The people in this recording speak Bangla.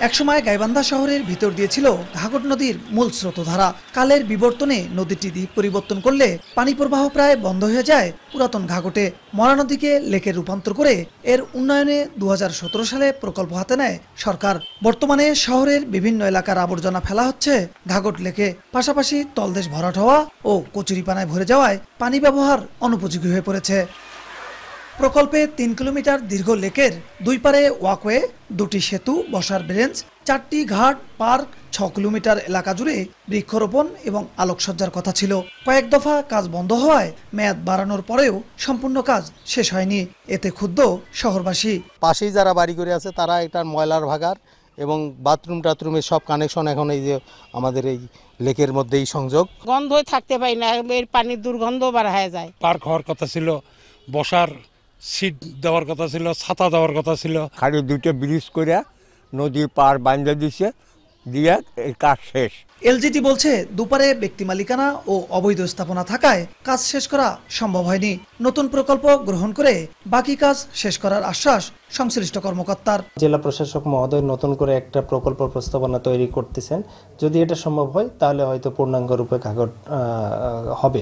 একসময় গাইবান্ধা শহরের ভিতর দিয়ে ছিল ঘাঘট নদীর মূল স্রোতধারা। কালের বিবর্তনে নদীটি দিক পরিবর্তন করলে পানি প্রবাহ প্রায় বন্ধ হয়ে যায় পুরাতন ঘাঘটে। মরা নদীকে লেকে রূপান্তর করে এর উন্নয়নে 2017 সালে প্রকল্প হাতে নেয় সরকার। বর্তমানে শহরের বিভিন্ন এলাকার আবর্জনা ফেলা হচ্ছে ঘাঘট লেকে, পাশাপাশি তলদেশ ভরাট হওয়া ও কচুরিপানায় ভরে যাওয়ায় পানি ব্যবহার অনুপযোগী হয়ে পড়েছে। প্রকল্পে 3 কিলোমিটার দীর্ঘ লেকের দুই পারে ওয়াকওয়ে, 2টি সেতু, বসার বেঞ্চ, 4টি ঘাট, পার্ক, 6 কিলোমিটার এলাকা জুড়ে বৃক্ষরোপণ এবং আলোকসজ্জার কথা ছিল। কয়েক দফা কাজ বন্ধ হওয়ায় মেয়াদ বাড়ানোর পরেও সম্পূর্ণ কাজ শেষ হয়নি। এতে ক্ষুব্ধ শহরবাসী। পাশেই যারা বাড়ি করে আছে তারা একটা ময়লার ভাগার এবং বাথরুম টাথরুমের সব কানেকশন এখন এই যে আমাদের এই লেকের মধ্যেই সংযোগ। গন্ধই থাকতে পারি না, এর পানির দুর্গন্ধ বার হয়ে যায়। পার্ক হওয়ার কথা ছিল, বসার সিট দেওয়ার কথা ছিল, ছাতা দেওয়ার কথা ছিল। খালি 2টা ব্রিজ করে নদীর পার বাঁধে দিছে, দিয়ে এই কাজ শেষ। এলজিটি বলছে দুপারে ব্যক্তি মালিকানা ও অবৈধ স্থাপনা থাকায় কাজ শেষ করা সম্ভব হয়নি। নতুন প্রকল্প গ্রহণ করে বাকি কাজ শেষ করার আশ্বাস সংশ্লিষ্ট কর্মকর্তার। জেলা প্রশাসক মহোদয় নতুন করে একটা প্রকল্প প্রস্তাবনা তৈরি করতেছেন। যদি এটা সম্ভব হয় তাহলে হয়তো পূর্ণাঙ্গ রূপে ঘাঘট হবে।